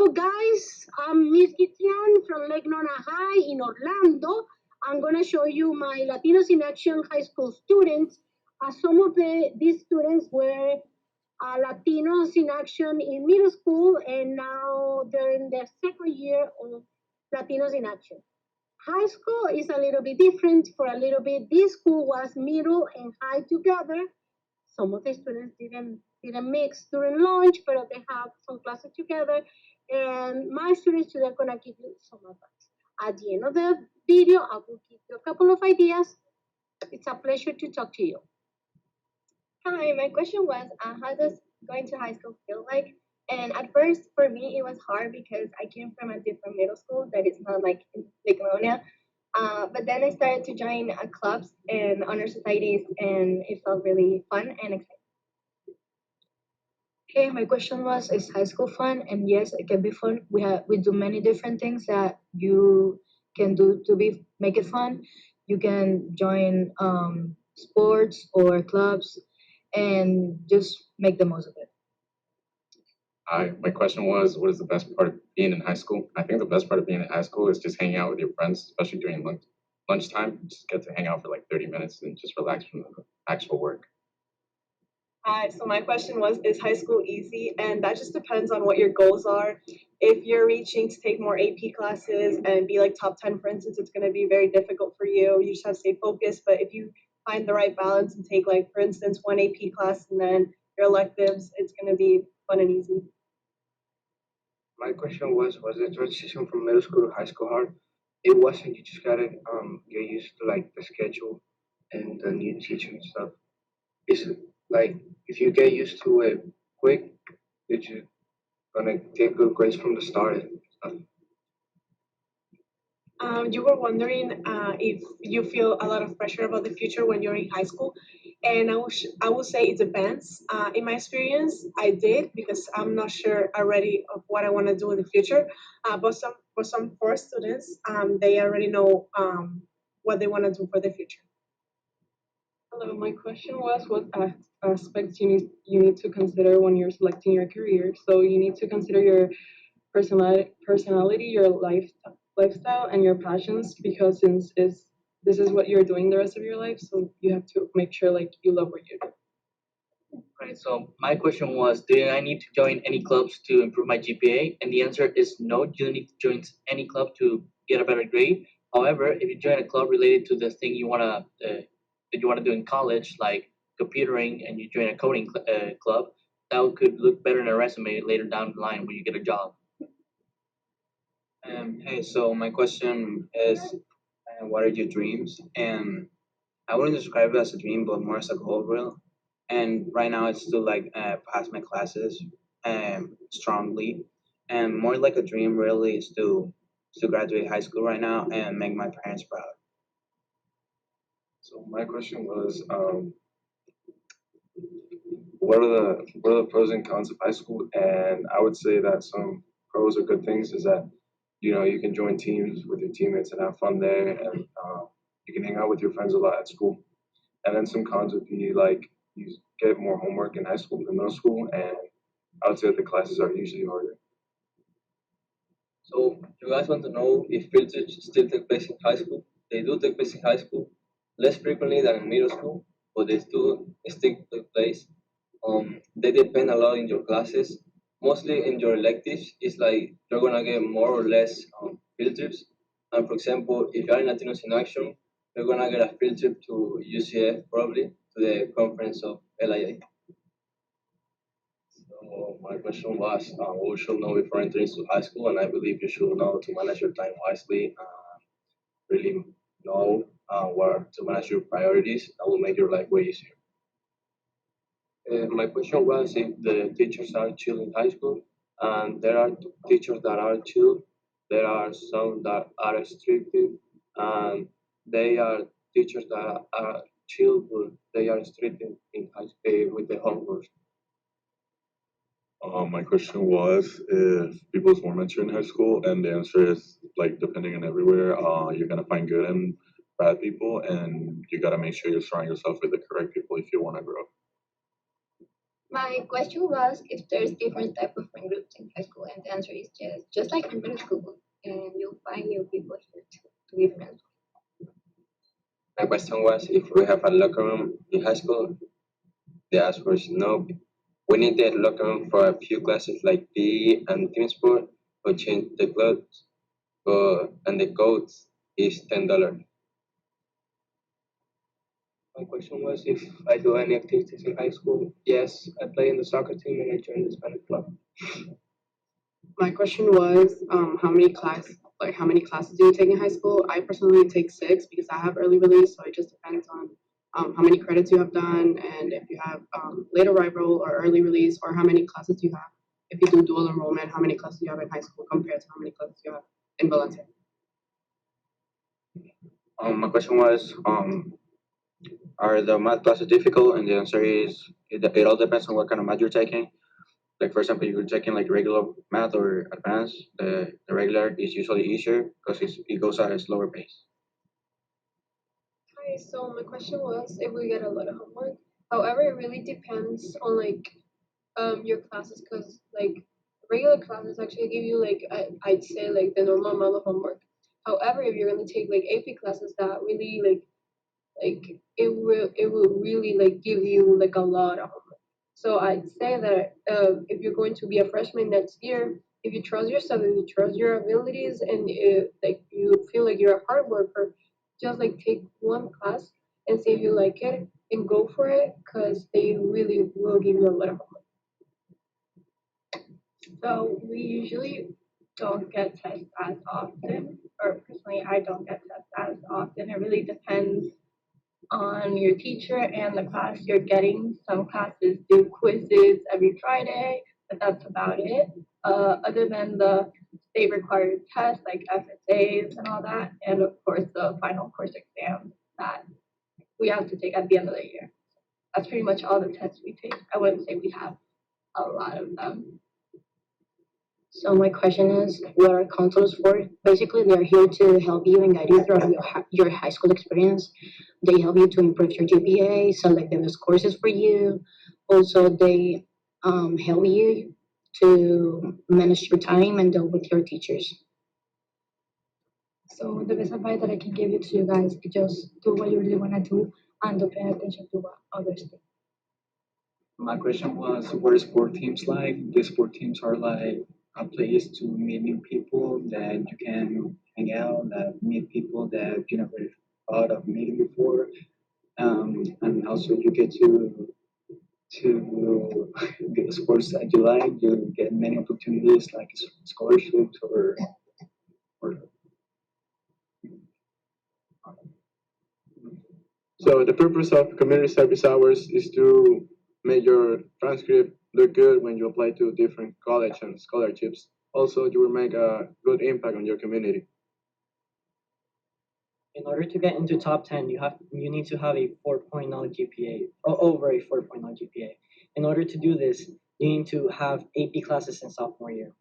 Hello, guys. I'm Miss Gitian from Lake Nona High in Orlando. I'm going to show you my Latinos in Action high school students. Some of these students were Latinos in Action in middle school, and now they're in their second year of Latinos in Action. High school is a little bit different. For a little bit, this school was middle and high together. Some of the students didn't mix during lunch, but they have some classes together. And my students today are gonna give you some advice. At the end of the video, I will give you a couple of ideas. It's a pleasure to talk to you. Hi, my question was, how does going to high school feel like? And at first, for me, it was hard because I came from a different middle school that is not like in Nickelodeon. But then I started to join clubs and honor societies, and it felt really fun and exciting. Okay, my question was, is high school fun? And yes, it can be fun. We do many different things that you can do to be make it fun. You can join sports or clubs and just make the most of it. Hi, my question was, what is the best part of being in high school? I think the best part of being in high school is just hanging out with your friends, especially during lunchtime. Just get to hang out for like 30 minutes and just relax from the actual work. Hi, so my question was, is high school easy? And that just depends on what your goals are. If you're reaching to take more AP classes and be like top 10, for instance, it's going to be very difficult for you. You just have to stay focused. But if you find the right balance and take, like, for instance, one AP class and then your electives, it's going to be fun and easy. My question was the transition from middle school to high school hard? It wasn't. You just gotta get used to like the schedule and the new teacher and stuff. It's like if you get used to it quick, you're just gonna get good grades from the start and stuff. You were wondering if you feel a lot of pressure about the future when you're in high school, and I will say it depends. In my experience, I did because I'm not sure already of what I want to do in the future. But for some core students, they already know what they want to do for the future. Hello, my question was what aspects you need to consider when you're selecting your career. So you need to consider your personality, your lifestyle, and your passions because since is this is what you're doing the rest of your life, so you have to make sure like you love what you do. Right. So my question was, did I need to join any clubs to improve my GPA? And the answer is no. You don't need to join any club to get a better grade. However, if you join a club related to the thing that you wanna do in college, like computering, and you join a coding club, that could look better in a resume later down the line when you get a job. Hey, so my question is, what are your dreams? And I wouldn't describe it as a dream, but more as a goal, real. And right now, it's to like pass my classes strongly, and more like a dream, really, is to graduate high school right now and make my parents proud. So my question was, what are the pros and cons of high school? And I would say that some pros or good things is that you can join teams with your teammates and have fun there, and you can hang out with your friends a lot at school. And then some cons would be like you get more homework in high school than middle school, and I would say that the classes are usually harder. So you guys want to know if field trips still take place in high school? They do take place in high school, less frequently than in middle school, but they still take place. They depend a lot in your classes. Mostly in your electives, it's like you're gonna get more or less field trips. And for example, if you're in Latinos in Action, you're gonna get a field trip to UCF probably to the conference of LIA. So my question was, what we should know before entering into high school, and I believe you should know to manage your time wisely. Really know where to manage your priorities. That will make your life way easier. My question was if the teachers are chill in high school, and there are teachers that are chill. There are some that are restrictive, and they are teachers that are chill, but they are strict in high school with the homework. My question was if people's more mature in high school, and the answer is like depending on everywhere. You're gonna find good and bad people, and you gotta make sure you're surrounding yourself with the correct people if you want to grow. My question was if there's different type of friend groups in high school, and the answer is just like in middle school, and you'll find new people here to be friends. My question was if we have a locker room in high school. The answer was no. We need that locker room for a few classes like PE and team sport or change the clothes. And the cost is $10. My question was if I do any activities in high school. Yes, I play in the soccer team and I joined the Spanish club. My question was, how many classes do you take in high school? I personally take 6 because I have early release, so it just depends on how many credits you have done and if you have late arrival or early release, or how many classes you have. If you do dual enrollment, how many classes you have in high school compared to how many classes you have in Valencia. My question was, are the math classes difficult? And the answer is, it all depends on what kind of math you're taking. Like for example, if you're taking like regular math or advanced, the regular is usually easier because it goes at a slower pace. Hi, so my question was if we get a lot of homework. However, it really depends on your classes, because regular classes actually give you I'd say like the normal amount of homework. However, if you're gonna take like AP classes that really it will really give you like a lot of homework. So I'd say that if you're going to be a freshman next year, if you trust yourself, if you trust your abilities, and you feel like you're a hard worker, just take one class and see if you like it and go for it, because they really will give you a lot of homework. So we usually don't get tests as often, or personally, I don't get tests as often. It really depends on your teacher and the class you're getting. Some classes do quizzes every Friday, but that's about it. Other than the state required tests like FSAs and all that, and of course the final course exams that we have to take at the end of the year. That's pretty much all the tests we take. I wouldn't say we have a lot of them. So my question is, what are counselors for? Basically, they're here to help you and guide you throughout your high school experience. They help you to improve your GPA, select the best courses for you. Also, they help you to manage your time and deal with your teachers. So the best advice that I can give you to you guys is just do what you really want to do and don't pay attention to what others think. My question was, what are sport teams like? The sport teams are like a place to meet new people that you can hang out, that meet people that you never thought of meeting before, and also you get to get the sports that you like. You get many opportunities like scholarships or So the purpose of community service hours is to make your transcript look good when you apply to different college and scholarships. Also, you will make a good impact on your community. In order to get into top 10, you need to have a 4.0 GPA or over a 4.0 GPA. In order to do this, you need to have AP classes in sophomore year.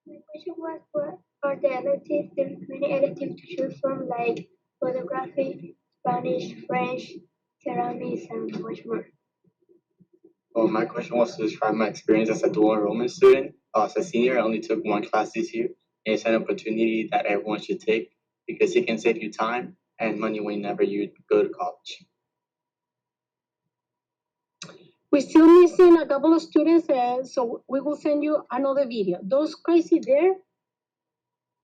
My question was, what are the electives? There's many electives to choose from, like photography, Spanish, French, ceramics, and much more. Well, my question was to describe my experience as a dual enrollment student. As a senior, I only took one class this year, and it's an opportunity that everyone should take because it can save you time and money whenever you go to college. We're still missing a couple of students, so we will send you another video. Those crazy there,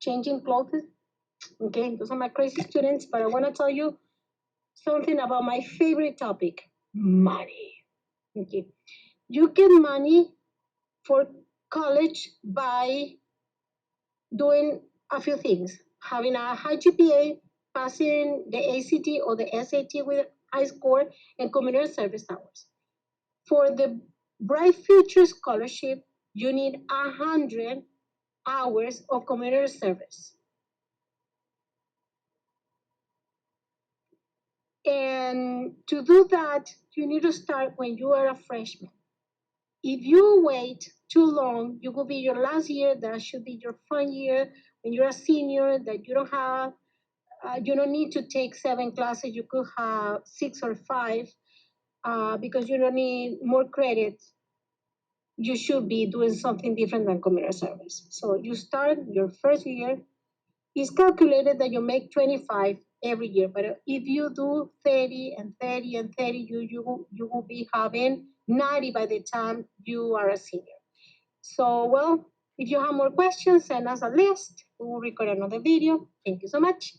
changing clothes, okay, those are my crazy students, but I want to tell you something about my favorite topic, money. Okay, you get money for college by doing a few things: having a high GPA, passing the ACT or the SAT with high score, and community service hours. For the Bright Future Scholarship, you need 100 hours of community service. And to do that, you need to start when you are a freshman. If you wait too long, you will be your last year. That should be your fun year. When you're a senior, that you don't need to take 7 classes. You could have 6 or 5. because you don't need more credits, you should be doing something different than community service. So you start your first year, it's calculated that you make 25 every year, but if you do 30 and 30 and 30, you will be having 90 by the time you are a senior. So, well, if you have more questions, send us a list. We will record another video. Thank you so much.